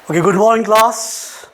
Okay, good morning class.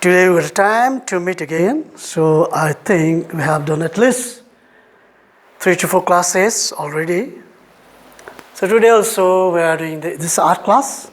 Today we have time to meet again. So I think we have done at least 3 to 4 classes already. So today also we are doing this art class,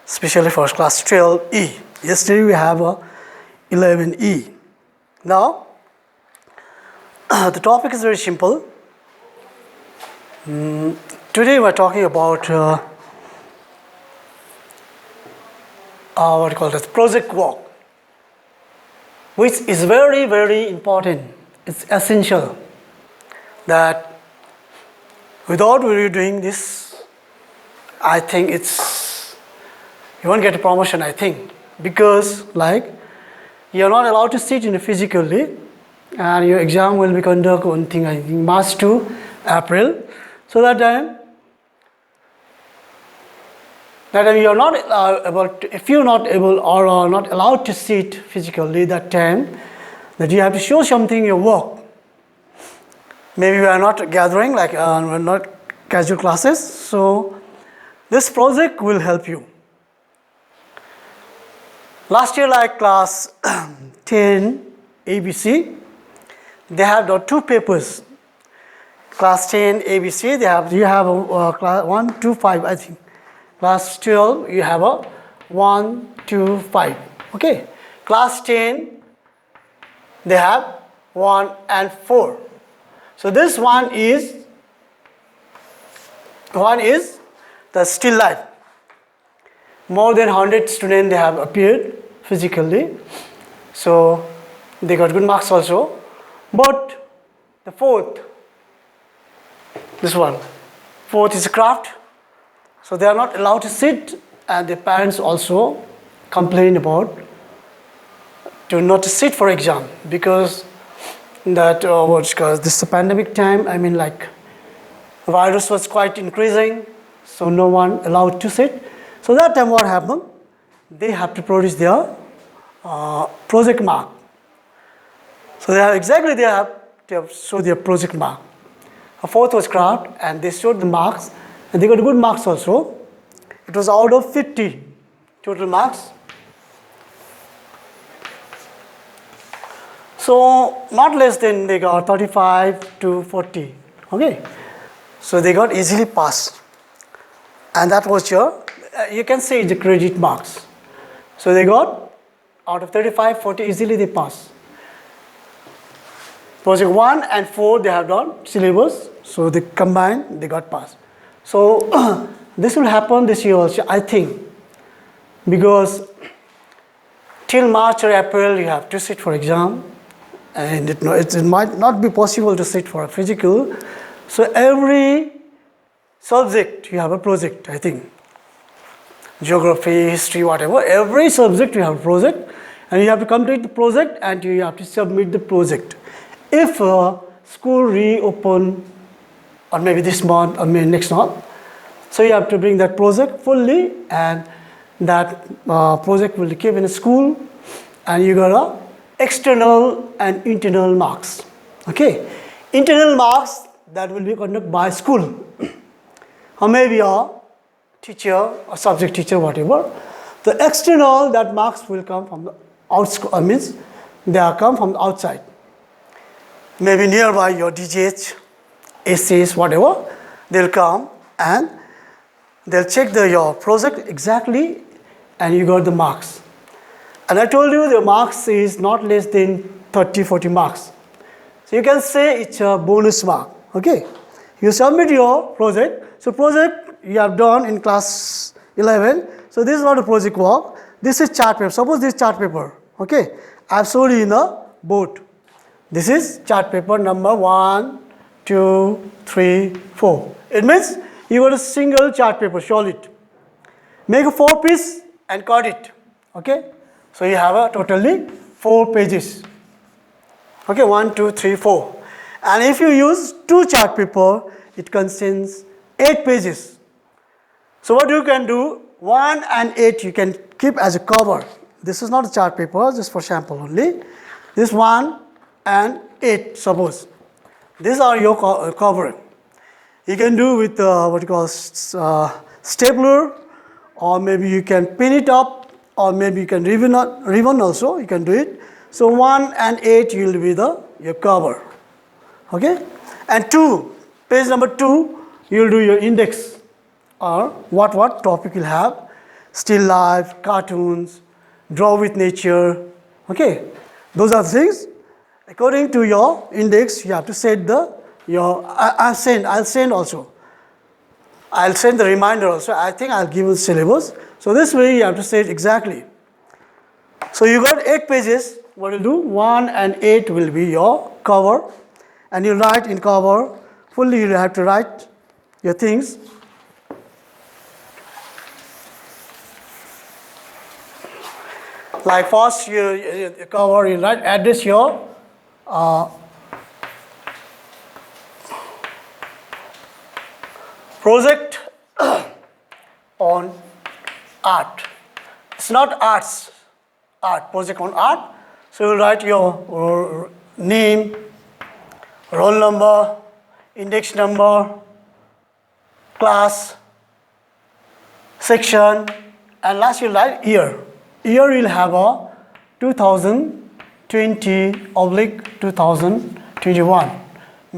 especially for class 12E. Yesterday we have 11E. Now the topic is very simple. Today we are talking about what we call it, project work, which is very, very important. It's essential that without really doing this, I think you won't get a promotion, I think, because you're not allowed to sit in physically, and your exam will be conducted on I think March to April. So that time you're not able to, if you're not able or are not allowed to sit physically that time, that you have to show something in your work. Maybe we are not gathering, we're not casual classes, so this project will help you. Last year, like class 10 ABC, they have got 2 papers. Class 10 ABC, you have class 1, 2, 5, I think. Class 12, you have a 1, 2, 5. Okay. Class 10, they have 1 and 4. So this one is the still life. More than 100 students they have appeared physically. So they got good marks also. But the fourth is a craft. So they are not allowed to sit, and the parents also complain about to not to sit for exam, because this pandemic time, virus was quite increasing, so no one allowed to sit. So that time what happened? They have to produce their project mark. So they have to show their project mark. A fourth was craft, and they showed the marks, and they got good marks also. It was out of 50 total marks. So not less than they got 35 to 40. Okay. So they got easily passed. And that was you can say the credit marks. So they got out of 35, 40, easily they passed. Project 1 and 4, they have done syllabus. So they combined, they got passed. So this will happen this year also, I think, because till March or April you have to sit for exam, and it might not be possible to sit for a physical. So every subject you have a project, I think. Geography, history, whatever, every subject you have a project, and you have to complete the project and you have to submit the project. If school reopen, or maybe this month or maybe next month, so you have to bring that project fully, and that project will be kept in a school, and you got external and internal marks. Okay, internal marks that will be conducted by school, or maybe a teacher, a subject teacher, whatever. The external, that marks will come from the outside. They are come from the outside. Maybe nearby your DGH, essays, whatever, they'll come and they'll check your project exactly, and you got the marks. And I told you the marks is not less than 30, 40 marks. So you can say it's a bonus mark. Okay, you submit your project. So project you have done in class 11. So this is not a project work. This is chart paper. Suppose this is chart paper. Okay, I've showed you in a board. This is chart paper number 1, 2, 3, 4. It means you got a single chart paper, solid. Make a 4-piece and cut it. Okay, so you have a totally 4 pages. Okay, 1, 2, 3, 4. And if you use 2 chart paper, it contains 8 pages. So what you can do, 1 and 8 you can keep as a cover. This is not a chart paper, just for sample only. This 1 and 8, suppose. These are your cover. You can do with what you call stapler, or maybe you can pin it up, or maybe you can ribbon also, you can do it. So 1 and 8 will be your cover. Okay? And 2, page number 2, you will do your index, or what topic you'll have. Still life, cartoons, draw with nature. Okay? Those are the things. According to your index, you have to set I'll send also. I'll send the reminder also. I think I'll give you the syllabus. So this way you have to set exactly. So you got 8 pages. What you'll do? 1 and 8 will be your cover. And you write in cover. Fully you have to write your things. Like first you cover, you write address your project on art. It's not art, project on art. So you write your name, roll number, index number, class, section, and last you write year. Year will have a 2020/2021,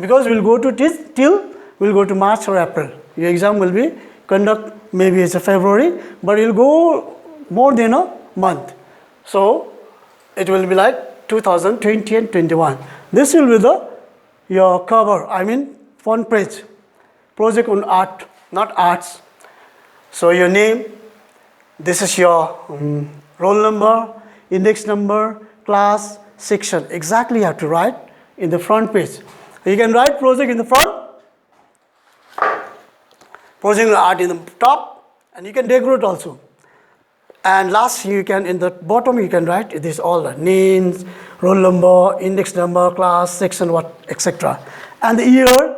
because we'll go to we'll go to March or April. Your exam will be conduct maybe it's a February, but it'll go more than a month. So it will be like 2020 and 21. This will be your cover, front page. Project on art, not arts. So your name, this is your roll number, index number, class, section. Exactly you have to write in the front page. You can write project in the front, project on art in the top, and you can decorate also. And last, you can in the bottom you can write this all the names, roll number, index number, class, section, etc. And the year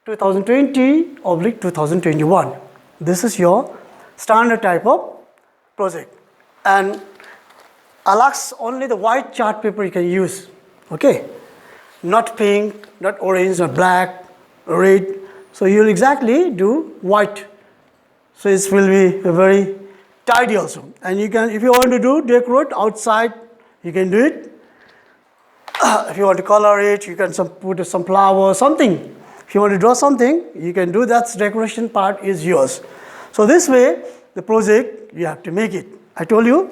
2020/2021. This is your standard type of project. And Alex, only the white chart paper you can use. Okay, not pink, not orange, not black, red. So you'll exactly do white. So it will be very tidy also. And you can, if you want to do decorate outside, you can do it. If you want to color it, you can put some flower, something. If you want to draw something, you can do that. Decoration part is yours. So this way, the project, you have to make it. I told you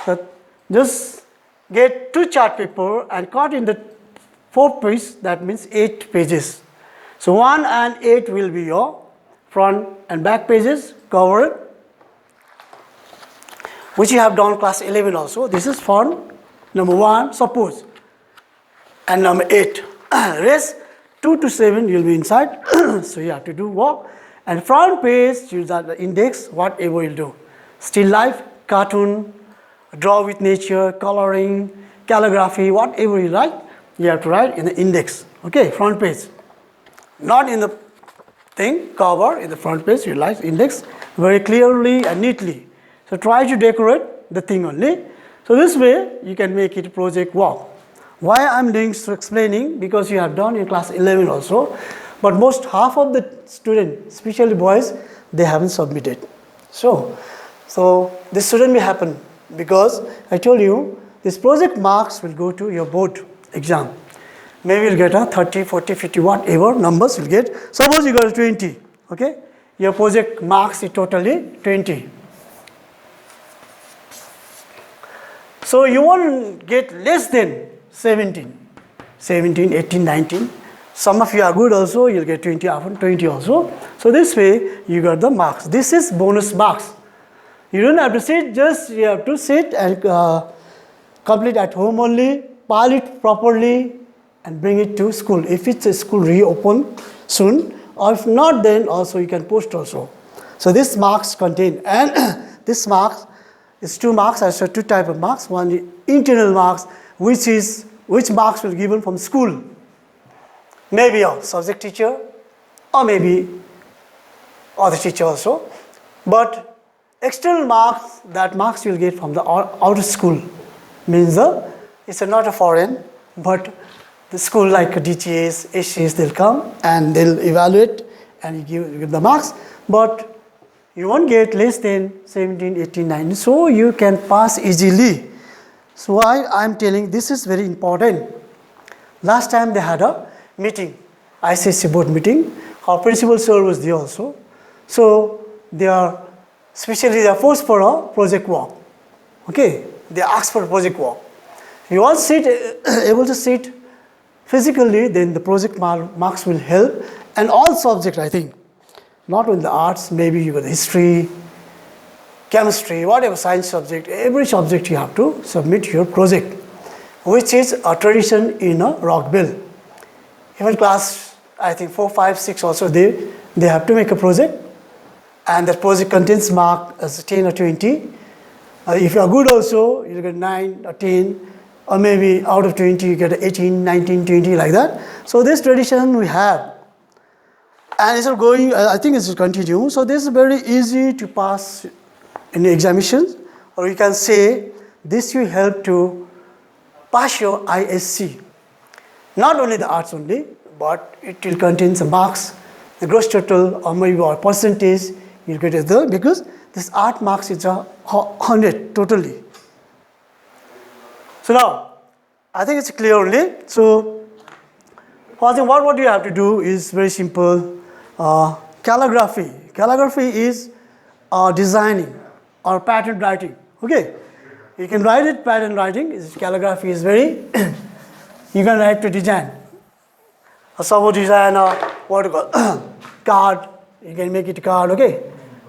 that just get 2 chart paper and cut in the 4 page, that means 8 pages. So 1 and 8 will be your front and back pages, cover it, which you have done class 11 also. This is front, number 1, suppose, and number 8. Rest 2 to 7 you'll be inside, so you have to do work. And front page, use the index, whatever you'll do. Still life, cartoon, draw with nature, coloring, calligraphy, whatever you write, you have to write in the index. Okay, front page. Not in the thing, cover, in the front page, you write index very clearly and neatly. So try to decorate the thing only. So this way, you can make it project work. Why I'm doing so explaining? Because you have done in class 11 also. But half of the students, especially boys, they haven't submitted. So this shouldn't be happen, because I told you this project marks will go to your board exam. Maybe you'll get a 30, 40, 50, whatever numbers you'll get. Suppose you got a 20, okay? Your project marks is totally 20. So you won't get less than 17, 18, 19. Some of you are good also, you'll get 20 also. So this way, you got the marks. This is bonus marks. You don't have to sit, just you have to sit and complete at home only, file it properly, and bring it to school. If it's a school reopen soon, or if not, then also you can post also. So this marks contain, and this marks is 2 marks. I said 2 type of marks. One is internal marks, which marks will be given from school. Maybe a subject teacher, or maybe other teacher also. But external marks, that marks you'll get from the outer school. Means it's not a foreign, but the school like DTAs, HCs, they'll come and they'll evaluate and give the marks. But You won't get less than 17, 18, 19. So you can pass easily. So why I'm telling this is very important. Last time they had a meeting, ICSC board meeting. Our principal sir was there also. So they are, especially they are forced for a project work. Okay, they ask for a project work. You all sit, able to sit physically, then the project marks will help. And all subjects, I think, not only the arts, maybe you got history, chemistry, whatever science subject, every subject you have to submit your project, which is a tradition in a Rockville. Even class, I think 4, 5, 6 also, they have to make a project, and that project contains mark as 10 or 20. If you are good also, you get 9 or 10, or maybe out of 20 you get 18, 19, 20, like that. So this tradition we have. And it's going, I think it will continue. So this is very easy to pass in the examinations, or you can say this will help to pass your ISC. Not only the arts only, but it will contain some marks, the gross total, or maybe or percentage you'll get as well, because this art marks is 100 totally. So now, I think it's clear only. So what you have to do is very simple. Calligraphy. Calligraphy is designing or pattern writing. Okay, you can write it pattern writing. Calligraphy is very. You can write to design. A sub design or what you call card. You can make it a card. Okay,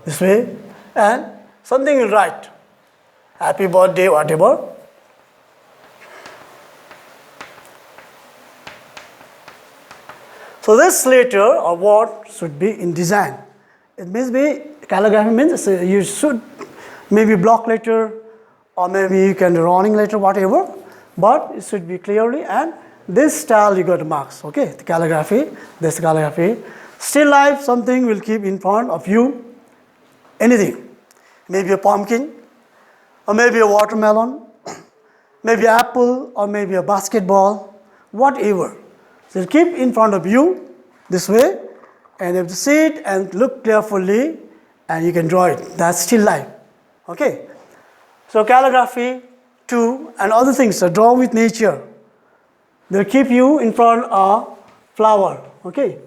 this way, and something you write. Happy birthday, whatever. So this letter or word should be in design. It means calligraphy means you should maybe block letter, or maybe you can running letter, whatever, but it should be clearly, and this style you got marks. Okay, the calligraphy, this calligraphy. Still life, something will keep in front of you, anything, maybe a pumpkin, or maybe a watermelon, maybe apple, or maybe a basketball, whatever. So keep in front of you this way, and you have to sit and look carefully, and you can draw it. That's still life. Okay. So calligraphy, too, and other things. So draw with nature. They'll keep you in front of flower. Okay.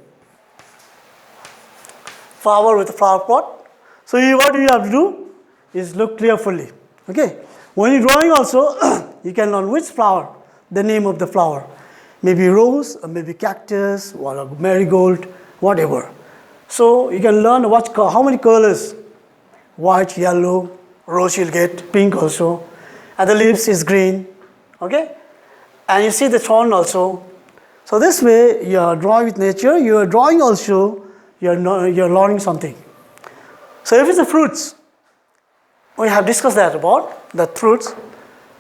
Flower with a flower pot. So what you have to do is look carefully. Okay. When you're drawing also, you can learn which flower, the name of the flower. Maybe rose, or maybe cactus, or marigold, whatever. So you can learn how many colors, white, yellow, rose you'll get, pink also, and the leaves is green, okay? And you see the thorn also. So this way you are drawing with nature, you are drawing also, you're learning something. So if it's the fruits, we have discussed that about the fruits.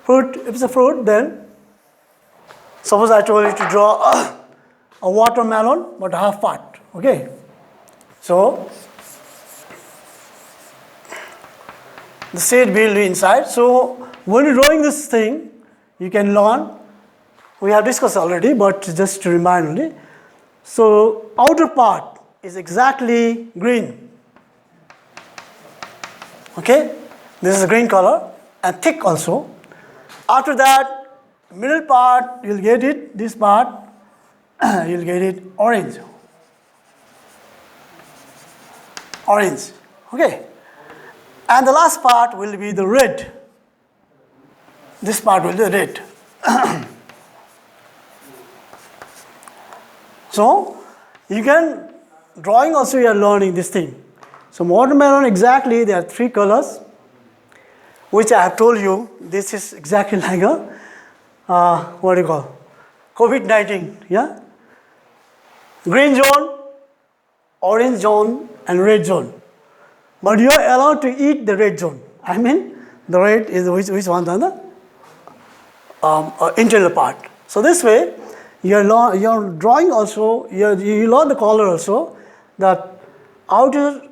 If it's a fruit, then suppose I told you to draw a watermelon, but half part, okay? So, the seed will be inside. So, when you're drawing this thing, you can learn. We have discussed already, but just to remind only. So, outer part is exactly green, okay? This is a green color and thick also. After that, middle part, you'll get it, this part, you'll get it orange. Orange, okay? And the last part will be the red. This part will be the red. So, you can, drawing also you are learning this thing. So, watermelon exactly, there are 3 colors, which I have told you, this is exactly like a what do you call? COVID-19, yeah? Green zone, orange zone, and red zone. But you are allowed to eat the red zone. I mean, the red is which one? The internal part. So this way, you're drawing also, you learn the color also, that outer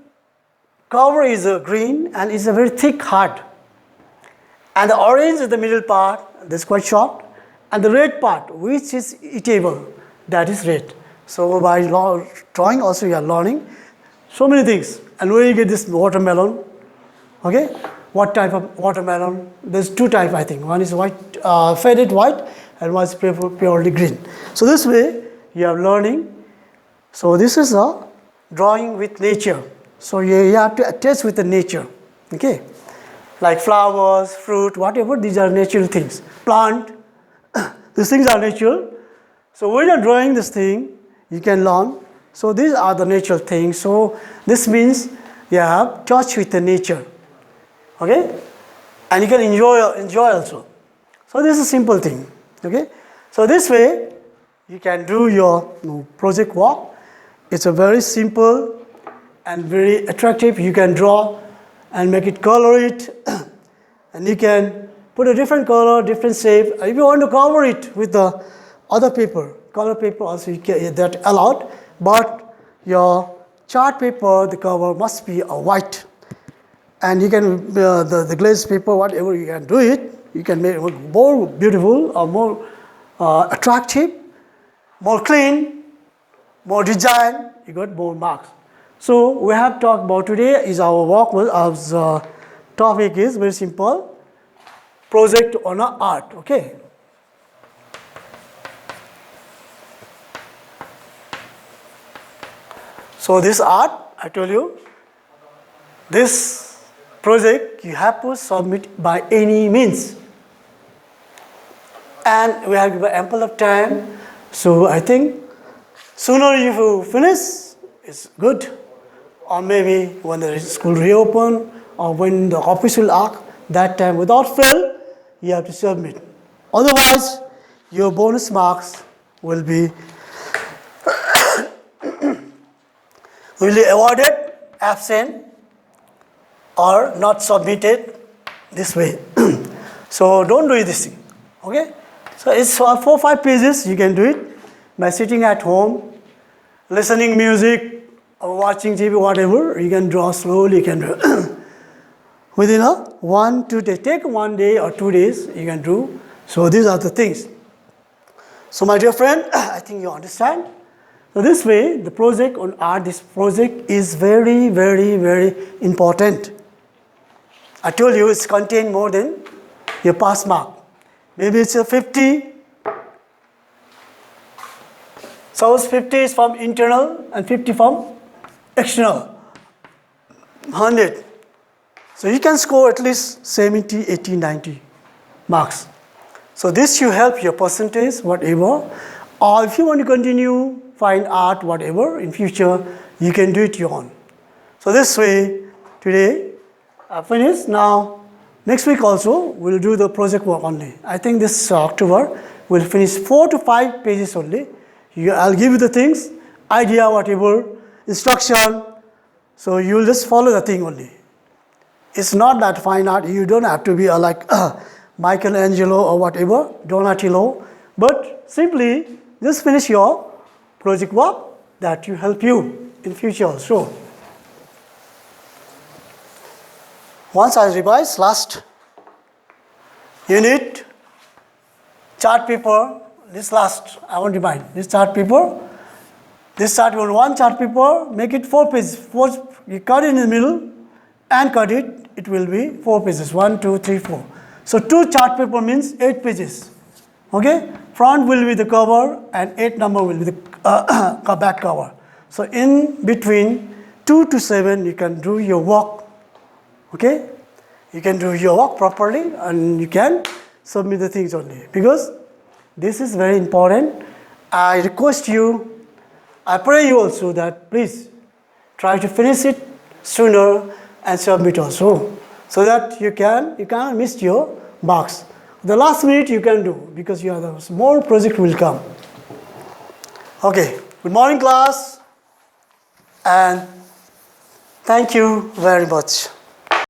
cover is green and it's a very thick hard. And the orange is the middle part, that's quite short. And the red part, which is eatable, that is red. So by drawing also you are learning so many things. And where you get this watermelon? Okay, what type of watermelon? There's two types, I think. One is white, faded white, and one is purely green. So this way you are learning. So this is a drawing with nature. So you have to attach with the nature. Okay, like flowers, fruit, whatever. These are natural things. Plant. These things are natural. So when you are drawing this thing, you can learn. So these are the natural things. So this means you have touch with the nature. Okay, and you can enjoy also. So this is a simple thing. Okay, so this way you can do your project work. It's a very simple and very attractive. You can draw and make it, color it, and you can put a different color, different shape. If you want to cover it with the other paper, color paper also, you can, that allowed. But your chart paper, the cover must be a white. And you can, the glazed paper, whatever, you can do it. You can make it more beautiful or more attractive, more clean, more design. You got more marks. So we have talked about today is our work. Our topic is very simple. Project on art. Okay. So this art, I told you, this project you have to submit by any means. And we have ample of time. So I think sooner you finish, it's good. Or maybe when the school reopen or when the office will ask, that time without fail, you have to submit. Otherwise, your bonus marks will be awarded, absent, or not submitted this way. So don't do this thing. Okay? So it's 4 or 5 pages. You can do it by sitting at home, listening music, or watching TV, whatever. You can draw slowly. You can do within 1 2 days. Take 1 day or 2 days. You can do. So these are the things. So my dear friend, I think you understand. So this way, the project on art, this project is very, very, very important. I told you it's contained more than your pass mark. Maybe it's a 50. Suppose 50 is from internal and 50 from external. 100. So you can score at least 70, 80, 90 marks. So this will help your percentage, whatever. Or if you want to continue fine art, whatever, in future, you can do it your own. So this way, today, I finished. Now, next week also, we'll do the project work only. I think this October, we'll finish 4 to 5 pages only. I'll give you the things, idea, whatever, instruction. So you'll just follow the thing only. It's not that fine art. You don't have to be like Michelangelo or whatever, Donatello. But simply, just finish your project work that will help you in future also. Once I revise last unit, chart paper, this last, I want to remind, this chart paper, this chart paper, one chart paper, make it 4 pages. You cut it in the middle and cut it, it will be 4 pages, 1, 2, 3, 4. So 2 chart paper means 8 pages. Okay, front will be the cover and 8 number will be the back cover. So in between 2 to 7, you can do your work. Okay, you can do your work properly and you can submit the things only. Because this is very important. I request you, I pray you also that please try to finish it sooner and submit also. So that you can't miss your marks. The last minute you can do because you have the more project will come. Okay, good morning class and thank you very much.